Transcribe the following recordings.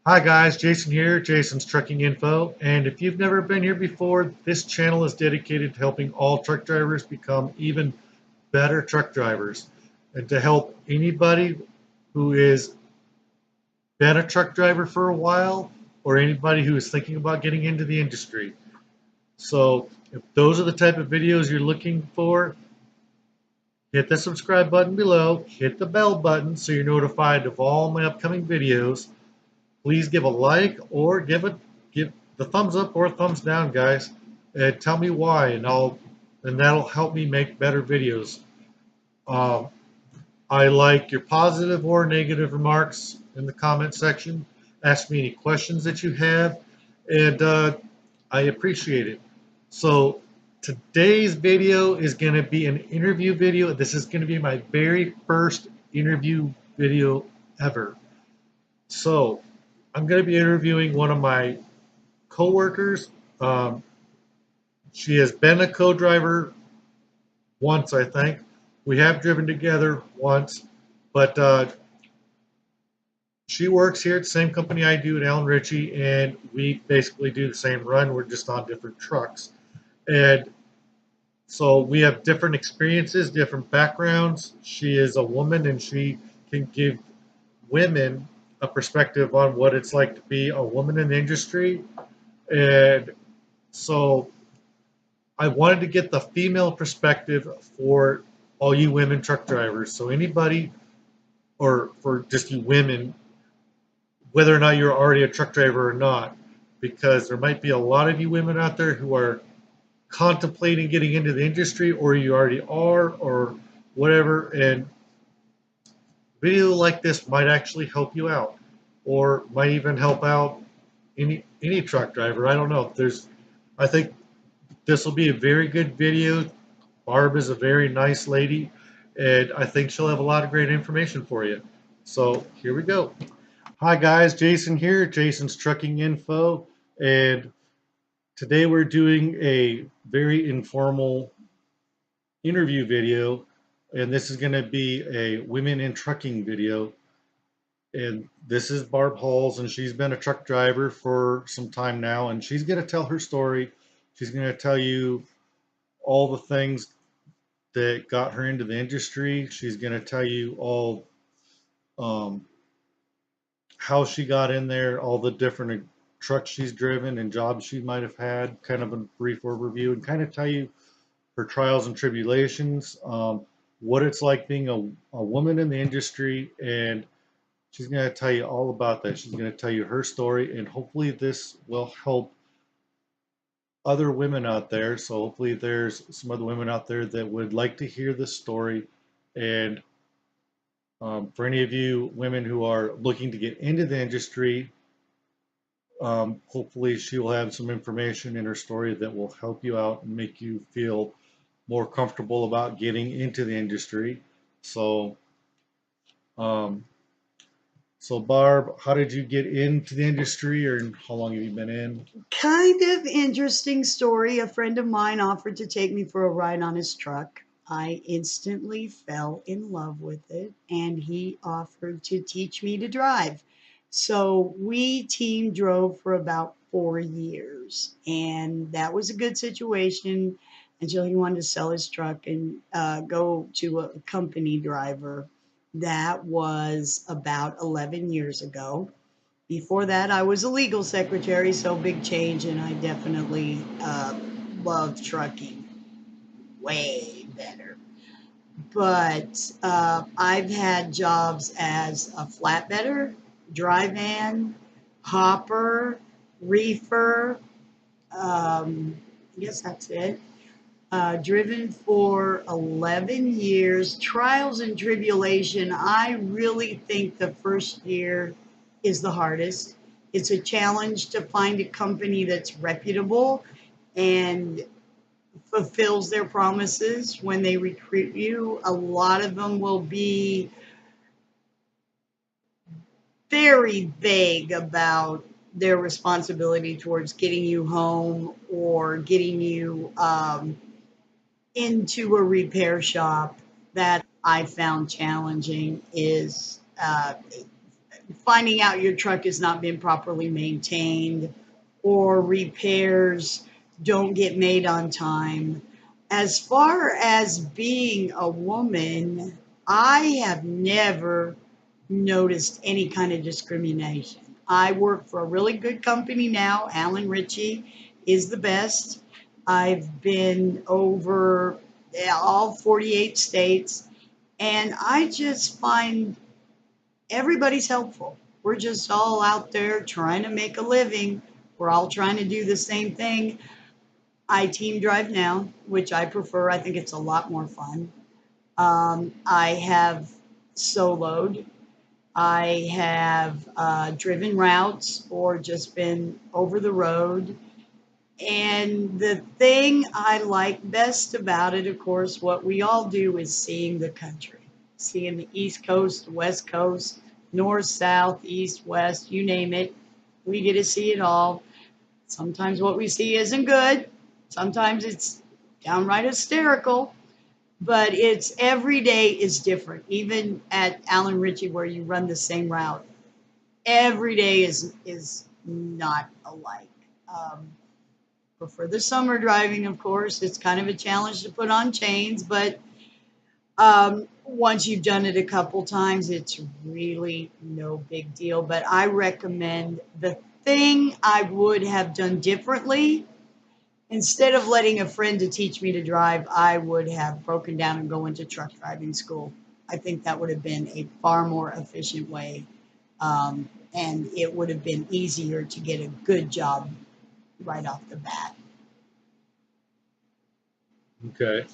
Hi guys, Jason here, Jason's Trucking Info, and if you've never been here before, this channel is dedicated to helping all truck drivers become even better truck drivers and to help anybody who has been a truck driver for a while or anybody who is thinking about getting into the industry. So if those are the type of videos you're looking for, hit the subscribe button below, hit the bell button so you're notified of all my upcoming videos. Please give a like or give the thumbs up or thumbs down, guys, and tell me why, and that'll help me make better videos. Um, I like your positive or negative remarks in the comment section. Ask me any questions that you have, and I appreciate it. So today's video is going to be an interview video. This is going to be my very first interview video ever. So I'm going to be interviewing one of my coworkers. Um, she has been a co-driver once, I think. We have driven together once, but she works here at the same company I do at Allen Ritchie, and we basically do the same run. We're just on different trucks. And so we have different experiences, different backgrounds. She is a woman, and she can give women a perspective on what it's like to be a woman in the industry. And so I wanted to get the female perspective for all you women truck drivers. So anybody, or for just you women, whether or not you're already a truck driver or not, because there might be a lot of you women out there who are contemplating getting into the industry, or you already are, or whatever, and a video like this might actually help you out, or might even help out any truck driver. I don't know. I think this will be a very good video. Barb is a very nice lady, and I think she'll have a lot of great information for you. So here we go. Hi guys, Jason here, Jason's Trucking Info, and today we're doing a very informal interview video, and this is going to be a women in trucking video. And this is Barb Halls, and she's been a truck driver for some time now, and she's going to tell her story. She's going to tell you all the things that got her into the industry. She's going to tell you all um, how she got in there, all the different trucks she's driven and jobs she might have had, kind of a brief overview, and kind of tell you her trials and tribulations, what it's like being a woman in the industry, and she's going to tell you all about that. She's going to tell you her story, and hopefully this will help other women out there. So hopefully there's some other women out there that would like to hear this story. And for any of you women who are looking to get into the industry, hopefully she will have some information in her story that will help you out and make you feel more comfortable about getting into the industry. So, um, so Barb, how did you get into the industry, or how long have you been in? Kind of interesting story. A friend of mine offered to take me for a ride on his truck. I instantly fell in love with it, and he offered to teach me to drive. So we team drove for about 4 years, and that was a good situation until he wanted to sell his truck and go to a company driver. That was about 11 years ago. Before that, I was a legal secretary, so big change, and I definitely love trucking way better. But I've had jobs as a flatbedder, dry van, hopper, reefer. I guess that's it. Driven for 11 years, trials and tribulation. I really think the first year is the hardest. It's a challenge to find a company that's reputable and fulfills their promises when they recruit you. A lot of them will be very vague about their responsibility towards getting you home or getting you into a repair shop. That I found challenging is finding out your truck has not been properly maintained or repairs don't get made on time. As far as being a woman, I have never noticed any kind of discrimination. I work for a really good company now. Alan Ritchie is the best. I've been over all 48 states, and I just find everybody's helpful. We're just all out there trying to make a living. We're all trying to do the same thing. I team drive now, which I prefer. I think it's a lot more fun. I have soloed. I have driven routes or just been over the road. And the thing I like best about it, of course, what we all do is seeing the country, seeing the East Coast, West Coast, North, South, East, West, you name it. We get to see it all. Sometimes what we see isn't good. Sometimes it's downright hysterical, but it's every day is different. Even at Alan Ritchie, where you run the same route, every day is not alike. Um, but for the summer driving, of course, it's kind of a challenge to put on chains. But once you've done it a couple times, it's really no big deal. But I recommend the thing I would have done differently. Instead of letting a friend to teach me to drive, I would have broken down and go into truck driving school. I think that would have been a far more efficient way, and it would have been easier to get a good job right off the bat. Okay.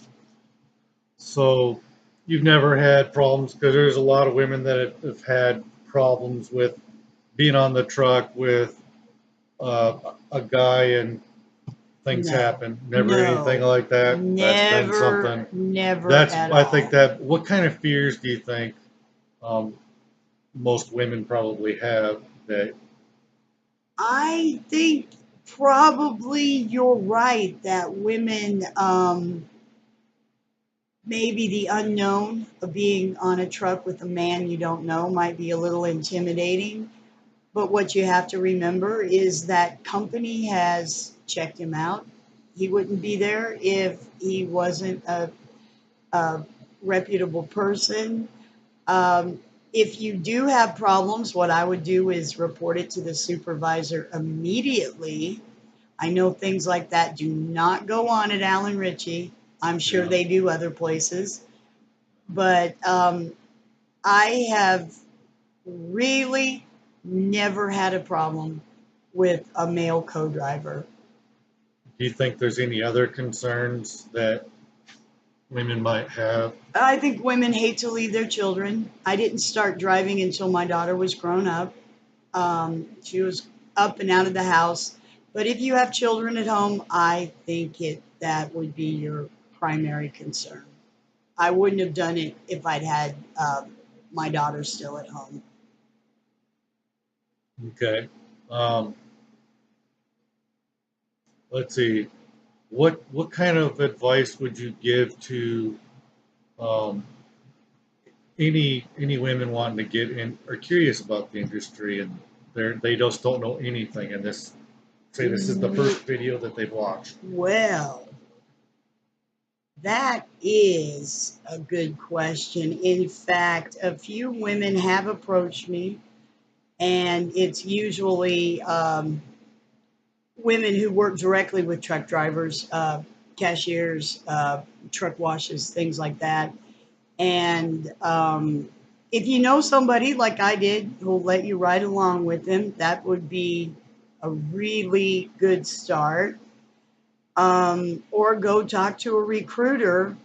So you've never had problems because there's a lot of women that have had problems with being on the truck with a guy and things No, happen. Never anything no, like that. That's been never, something. never That's at I think all. that. What kind of fears do you think um, most women probably have that? I think probably you're right that women, maybe the unknown of being on a truck with a man you don't know might be a little intimidating. But what you have to remember is that company has checked him out. He wouldn't be there if he wasn't a reputable person. Um, if you do have problems, what I would do is report it to the supervisor immediately. I know things like that do not go on at Allen Ritchie. I'm sure Yeah. they do other places, but I have really never had a problem with a male co-driver. Do you think there's any other concerns that women might have? I think women hate to leave their children. I didn't start driving until my daughter was grown up. She was up and out of the house. But if you have children at home, I think that would be your primary concern. I wouldn't have done it if I'd had my daughter still at home. Okay. Um, let's see. What kind of advice would you give to um, any women wanting to get in or curious about the industry and they just don't know anything and this say this is the first video that they've watched? Well, that is a good question. In fact, a few women have approached me, and it's usually women who work directly with truck drivers, cashiers, truck washes, things like that. And if you know somebody like I did who'll let you ride along with them, that would be a really good start. Or go talk to a recruiter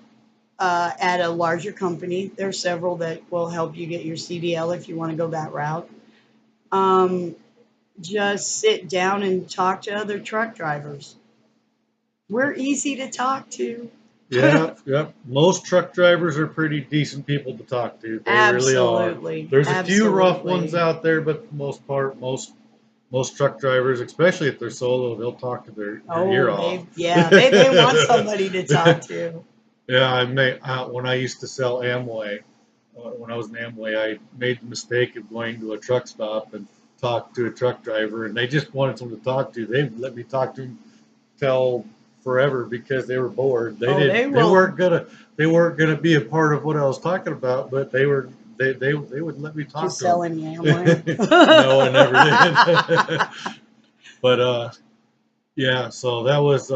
at a larger company. There's several that will help you get your CDL if you want to go that route. Um, just sit down and talk to other truck drivers. We're easy to talk to. Yeah, yep. Most truck drivers are pretty decent people to talk to. They really are. Absolutely. There's a few rough ones Absolutely. out there, but for the most part, most truck drivers, especially if they're solo, they'll talk to your ear Oh, off. they want somebody to talk to. Yeah, when I used to sell Amway, when I was in Amway, I made the mistake of going to a truck stop and talked to a truck driver, and they just wanted someone to talk to. They let me talk to them till forever because they were bored. They Oh, they didn't. They will weren't gonna. They weren't gonna be a part of what I was talking about, but they were. They would let me talk just to selling the them. Amway. No, I never did. But yeah. So that was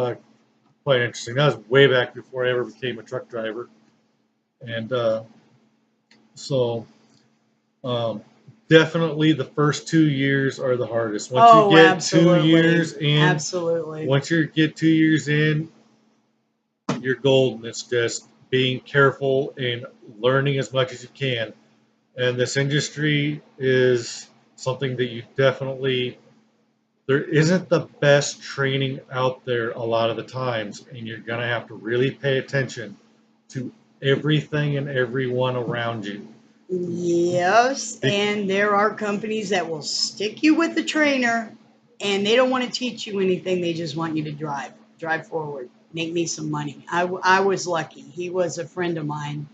quite interesting. That was way back before I ever became a truck driver, and so um, definitely the first 2 years are the hardest. Once you Oh, get two absolutely. years in, Absolutely. once you get 2 years in, you're golden. It's just being careful and learning as much as you can. And this industry is something that you definitely, there isn't the best training out there a lot of the times, and you're going to have to really pay attention to everything and everyone around you. Yes, and there are companies that will stick you with the trainer and they don't want to teach you anything. They just want you to drive forward, make me some money. I was lucky. He was a friend of mine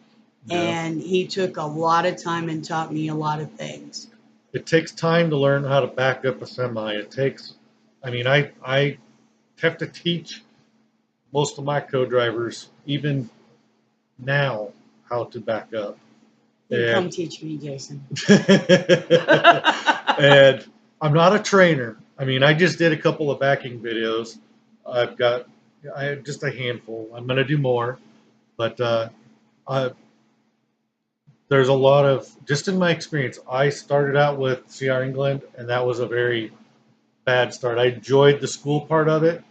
Yeah. and he took a lot of time and taught me a lot of things. It takes time to learn how to back up a semi. It takes, I mean, I have to teach most of my co-drivers, even now, how to back up. Then come And teach me, Jason. and I'm not a trainer. I mean, I just did a couple of backing videos. I've got I have just a handful. I'm going to do more, but I, there's a lot of just in my experience. I started out with CR England, and that was a very bad start. I enjoyed the school part of it,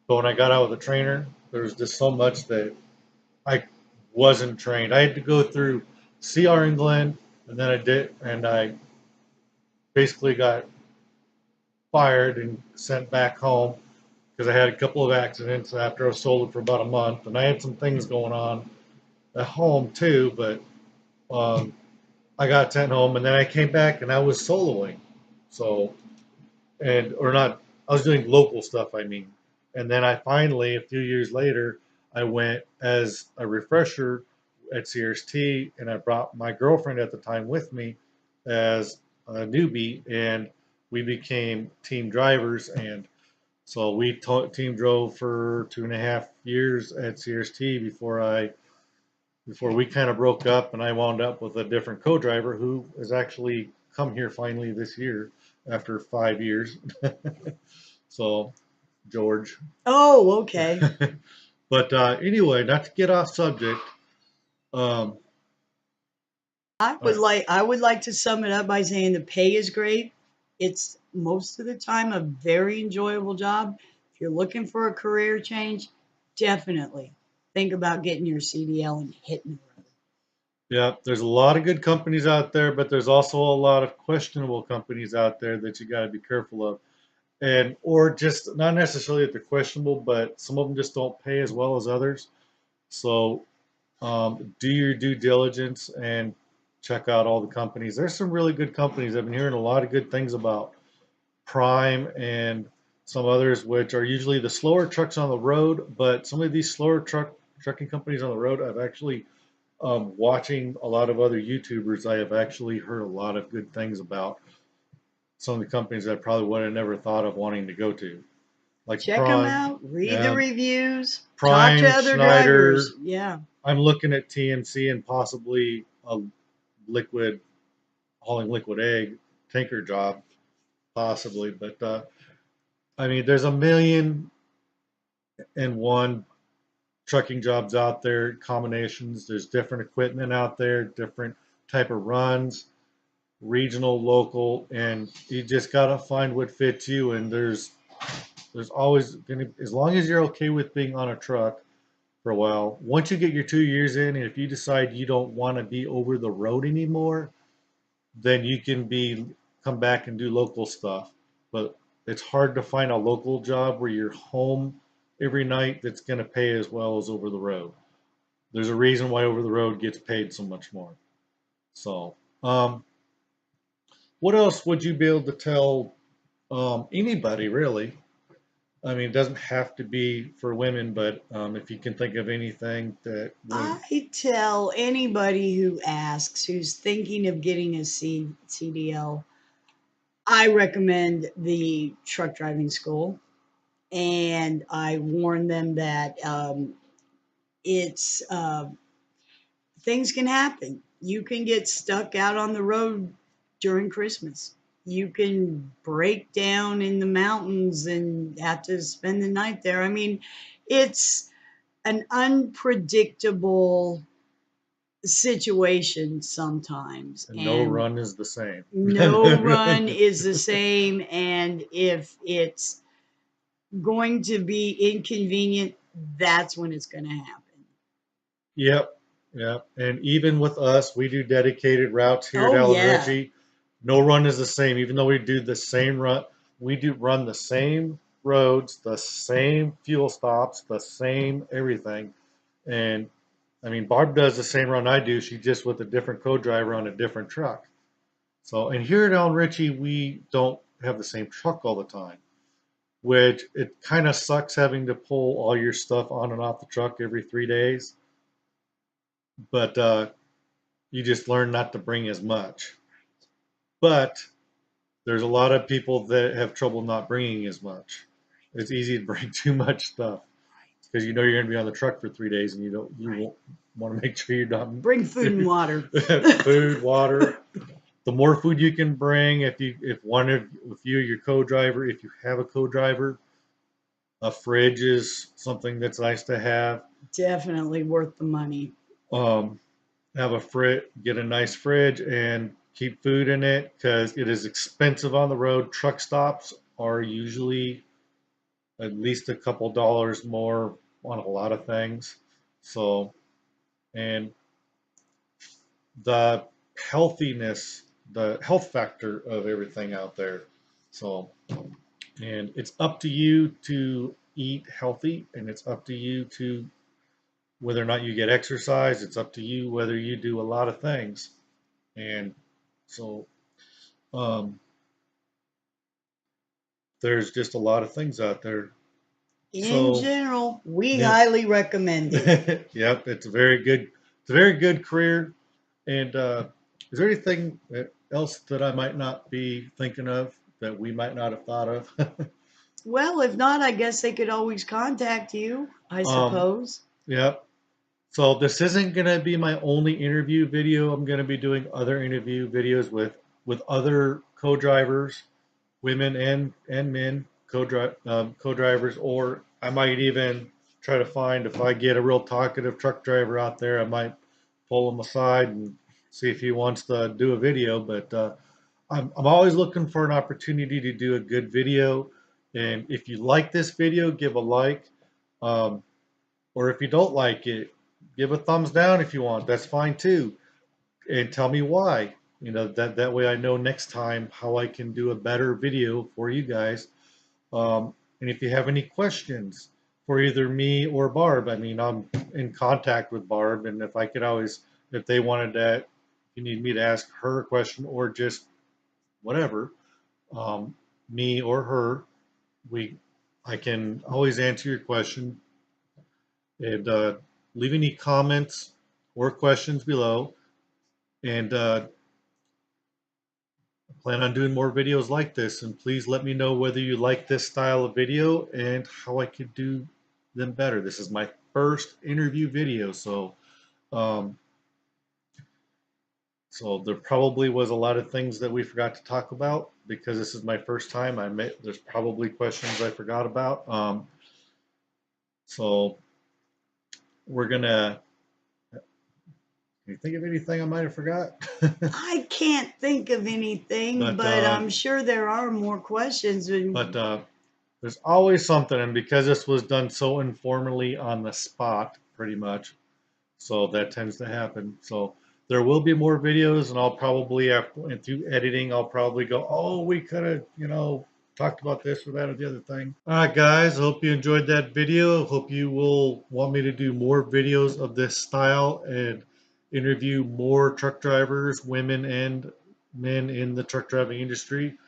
but when I got out with a trainer, there was just so much that I wasn't trained. I had to go through CR England, and then I basically got fired and sent back home because I had a couple of accidents after I sold it for about a month, and I had some things going on at home too. But um, I got sent home, and then I came back and I was soloing, so and or not. I was doing local stuff. I mean, and then I finally, a few years later, I went as a refresher at CRST, and I brought my girlfriend at the time with me as a newbie, and we became team drivers. And so we team drove for 2.5 years at CRST before we kind of broke up, and I wound up with a different co-driver who has actually come here finally this year after 5 years. So George. Oh, okay. But anyway, not to get off subject. Um, uh, I would like to sum it up by saying the pay is great. It's most of the time a very enjoyable job. If you're looking for a career change, definitely think about getting your CDL and hitting the road. yeah, there's a lot of good companies out there, but there's also a lot of questionable companies out there that you got to be careful of. And or just not necessarily that they're questionable, but some of them just don't pay as well as others. So do your due diligence and check out all the companies. There's some really good companies. I've been hearing a lot of good things about Prime and some others, which are usually the slower trucks on the road. But some of these slower trucking companies on the road, I've actually watching a lot of other YouTubers. I have actually heard a lot of good things about some of the companies that I probably would have never thought of wanting to go to, like Check them Prime. out, read the Yeah, reviews, talk to Prime, other Schneider. drivers. Yeah. I'm looking at TMC and possibly a liquid hauling liquid egg tanker job, possibly. But I mean, there's a million and one trucking jobs out there, combinations. There's different equipment out there, different type of runs, regional, local, and you just gotta find what fits you. And there's always gonna, as long as you're okay with being on a truck for a while. Once you get your 2 years in, and if you decide you don't want to be over the road anymore, then you can be come back and do local stuff. But it's hard to find a local job where you're home every night that's going to pay as well as over the road. There's a reason why over the road gets paid so much more. So, what else would you be able to tell anybody really I mean, it doesn't have to be for women, but if you can think of anything that would, I tell anybody who asks, who's thinking of getting a CDL, I recommend the truck driving school. And I warn them that it's things can happen. You can get stuck out on the road during Christmas. You can break down in the mountains and have to spend the night there. I mean, it's an unpredictable situation sometimes, no and run is the same. no run is the same. And if it's going to be inconvenient, that's when it's going to happen. Yep, yep. And even with us, we do dedicated routes here at Oh, Allen yeah, Ritchie. No run is the same, even though we do the same run. We do run the same roads, the same fuel stops, the same everything. And I mean, Barb does the same run I do. She just with a different co-driver on a different truck. So, and here at Allen Ritchie, we don't have the same truck all the time, which it kind of sucks having to pull all your stuff on and off the truck every 3 days. But you just learn not to bring as much. But there's a lot of people that have trouble not bringing as much. It's easy to bring too much stuff because you know you're going to be on the truck for 3 days and you won't want to make sure you're not bring food and water. food, water. The more food you can bring, if you your co-driver, if you have a co-driver, a fridge is something that's nice to have. Definitely worth the money. Um, have a get a nice fridge and keep food in it because it is expensive on the road. Truck stops are usually at least a couple dollars more on a lot of things. So, and the healthiness, the health factor of everything out there. So, and it's up to you to eat healthy, and it's up to you to whether or not you get exercise. It's up to you whether you do a lot of things. And so, um, there's just a lot of things out there. In So, general, we yeah, highly recommend it. yep, it's a very good, it's a very good career. And is there anything else that I might not be thinking of that we might not have thought of? Well, if not, I guess they could always contact you, I um, suppose. yep. So this isn't going to be my only interview video. I'm going to be doing other interview videos with other co-drivers, women and men co-drivers, or I might even try to find if I get a real talkative truck driver out there, I might pull him aside and see if he wants to do a video. But I'm always looking for an opportunity to do a good video. And if you like this video, give a like. Um, or if you don't like it, give a thumbs down if you want. That's fine too. And tell me why. You know, that way I know next time how I can do a better video for you guys. And if you have any questions for either me or Barb, I mean, I'm in contact with Barb, and if I could always, if they wanted that, you need me to ask her a question or just whatever, me or her, we, I can always answer your question. And leave any comments or questions below. And I plan on doing more videos like this. And please let me know whether you like this style of video and how I could do them better. This is my first interview video, um, so there probably was a lot of things that we forgot to talk about because this is my first time. There's probably questions I forgot about. So we're gonna. Can you think of anything I might have forgot? I can't think of anything, but but uh, I'm sure there are more questions. but there's always something, and because this was done so informally on the spot, pretty much, so that tends to happen. So there will be more videos, and I'll probably after and through editing, I'll probably go, oh, we could have, talked about this or that or the other thing. All right, guys, I hope you enjoyed that video. I hope you will want me to do more videos of this style and interview more truck drivers, women and men in the truck driving industry.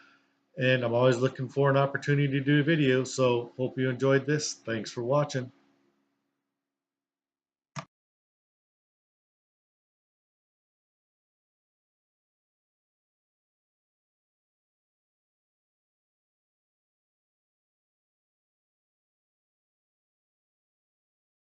and I'm always looking for an opportunity to do videos. So hope you enjoyed this. Thanks for watching.